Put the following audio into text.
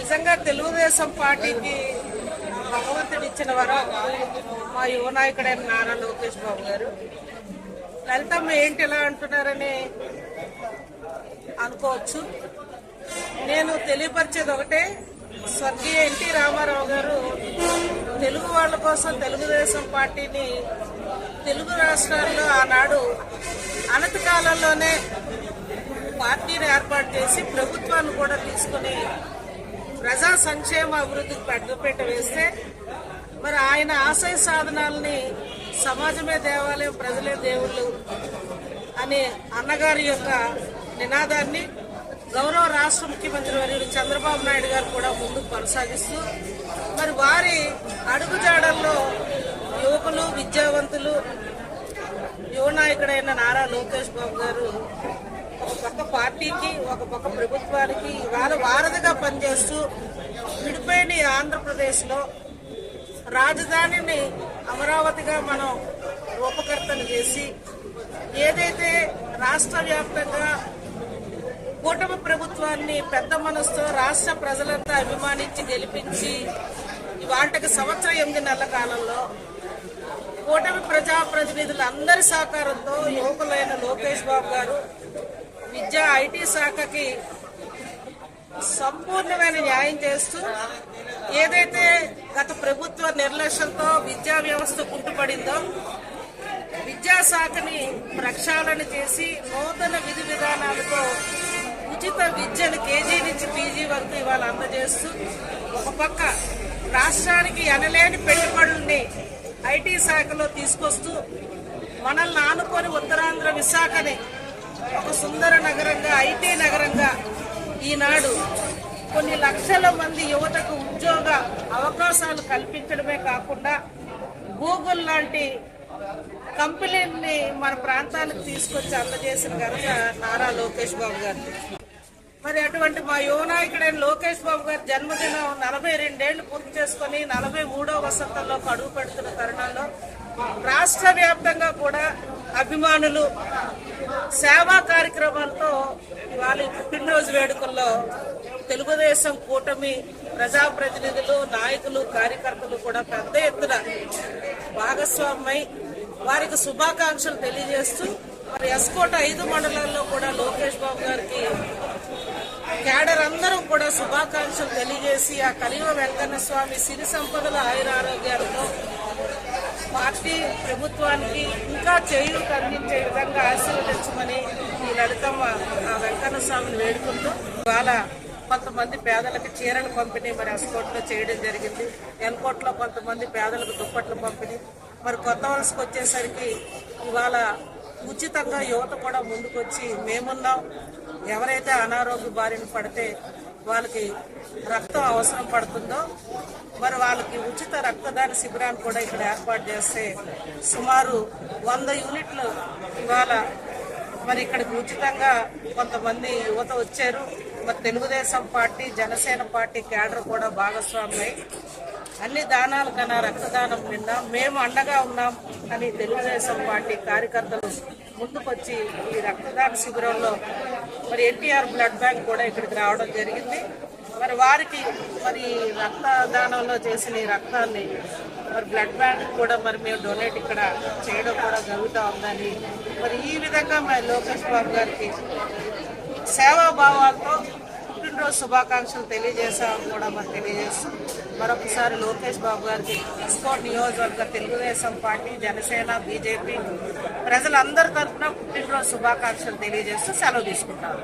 నిజంగా తెలుగుదేశం పార్టీకి భగవంతుడు ఇచ్చిన వరం మా యువ నాయకుడైన నారా లోకేష్ బాబు గారు. లలితమ్మ ఏంటి ఇలా అంటున్నారని అనుకోవచ్చు. నేను తెలియపరిచేది ఒకటే, స్వర్గీయ ఎన్టీ రామారావు గారు తెలుగు వాళ్ళ కోసం తెలుగుదేశం పార్టీని తెలుగు రాష్ట్రాల్లో ఆనాడు అనతి కాలంలోనే పార్టీని ఏర్పాటు చేసి ప్రభుత్వాన్ని కూడా తీసుకుని ప్రజా సంక్షేమ అభివృద్ధికి పెద్దపీట వేస్తే మరి ఆయన ఆశయ సాధనాలని సమాజమే దేవాలయం ప్రజలే దేవుళ్ళు అనే అన్నగారి యొక్క నినాదాన్ని గౌరవ రాష్ట్ర ముఖ్యమంత్రి వర్యులు చంద్రబాబు నాయుడు గారు కూడా ముందుకు కొనసాగిస్తూ మరి వారి అడుగుజాడల్లో యువకులు విద్యావంతులు యువ నాయకుడైన నారా లోకేష్ బాబు గారు ఒక పక్క పార్టీకి ఒక పక్క ప్రభుత్వానికి ఇవాళ వారధిగా పనిచేస్తూ విడిపోయిన ఆంధ్రప్రదేశ్లో రాజధానిని అమరావతిగా మనం రూపకర్తన చేసి ఏదైతే రాష్ట్ర వ్యాప్తంగా కూటమి ప్రభుత్వాన్ని పెద్ద మనసుతో రాష్ట్ర ప్రజలంతా అభిమానించి గెలిపించి ఇవాళకి సంవత్సరం 8 నెలల కాలంలో కూటమి ప్రజాప్రతినిధులందరి సహకారంతో యువకులైన లోకేష్ బాబు గారు విద్యా ఐటీ శాఖకి సంపూర్ణమైన న్యాయం చేస్తూ ఏదైతే గత ప్రభుత్వ నిర్లక్ష్యంతో విద్యా వ్యవస్థ కుంటుపడిందో విద్యాశాఖని ప్రక్షాళన చేసి నూతన విధి విధానాలతో ఉచిత విద్యను కేజీ నుంచి పీజీ వరకు ఇవాళ అందజేస్తూ ఒక పక్క రాష్ట్రానికి ఎనలేని పెట్టుబడుల్ని ఐటీ శాఖలో తీసుకొస్తూ మనల్ని ఆనుకొని ఉత్తరాంధ్ర విశాఖని ఒక సుందర నగరంగా ఐటీ నగరంగా ఈనాడు కొన్ని లక్షల మంది యువతకు ఉద్యోగ అవకాశాలు కల్పించడమే కాకుండా గూగుల్ లాంటి కంపెనీని మన ప్రాంతానికి తీసుకొచ్చి అందజేసిన కనుక నారా లోకేష్ బాబు గారు. మరి అటువంటి మా యువ నాయకుడైన లోకేష్ బాబు గారి జన్మదినం 42 ఏళ్లు పూర్తి చేసుకుని 43వ వసంతంలో అడుగు పెడుతున్న తరుణంలో రాష్ట్ర వ్యాప్తంగా కూడా అభిమానులు సేవా కార్యక్రమాలతో ఇవాళ పుట్టినరోజు వేడుకల్లో తెలుగుదేశం కూటమి ప్రజాప్రతినిధులు నాయకులు కార్యకర్తలు కూడా పెద్ద ఎత్తున భాగస్వామ్యమై వారికి శుభాకాంక్షలు తెలియజేస్తూ మరి ఎస్కోట 5 మండలాల్లో కూడా లోకేష్ బాబు గారికి కేడర్ అందరూ కూడా శుభాకాంక్షలు తెలియజేసి ఆ కలియుగ వెంకన్న స్వామి సిరి సంపదల ఆయురారోగ్యాలతో పార్టీ ప్రభుత్వానికి ఇంకా చేయూత అందించే విధంగా ఆశీర్వదించమని ఈ లలితమ్మ ఆ వెంకన్న స్వామిని వేడుకుంటూ ఇవాళ కొంతమంది పేదలకు చీరల పంపిణీ మరి ఎస్కోట్లో చేయడం జరిగింది. ఎన్కోట్లో కొంతమంది పేదలకు దుప్పట్ల పంపిణీ. మరి కొత్త వలసకు వచ్చేసరికి ఇవాళ ఉచితంగా యువత కూడా ముందుకొచ్చి మేమున్నాం, ఎవరైతే అనారోగ్య బారిన పడితే వాళ్ళకి రక్తం అవసరం పడుతుందో మరి వాళ్ళకి ఉచిత రక్తదాన శిబిరాన్ని కూడా ఇక్కడ ఏర్పాటు చేస్తే సుమారు 100 యూనిట్లు ఇవాళ మరి ఇక్కడికి ఉచితంగా కొంతమంది యువత వచ్చారు. మరి Telugu Desam party Janasena party cadre కూడా భాగస్వామ్యమై అన్ని దానాల కన్నా రక్తదానం నిన్న మేము అండగా ఉన్నాం అని తెలుగుదేశం పార్టీ కార్యకర్తలు ముందుకొచ్చి ఈ రక్తదాన శిబిరంలో మరి ఎన్టీఆర్ బ్లడ్ బ్యాంక్ కూడా ఇక్కడికి రావడం జరిగింది. మరి వారికి మరి రక్తదానంలో చేసిన ఈ రక్తాన్ని మరి బ్లడ్ బ్యాంక్ కూడా మరి మేము డొనేట్ ఇక్కడ చేయడం కూడా జరుగుతూ ఉందని మరి ఈ విధంగా మరి లోకేష్ బాబు గారికి సేవాభావాలతో పుట్టినరోజు శుభాకాంక్షలు తెలియజేశామని కూడా మరి తెలియజేస్తూ మరొకసారి లోకేష్ బాబు గారికి ఎస్కోట్ నియోజకవర్గ తెలుగుదేశం పార్టీ జనసేన బీజేపీ ప్రజలందరి తరఫున పుట్టినరోజు శుభాకాంక్షలు తెలియజేస్తూ సెలవు తీసుకుంటారు.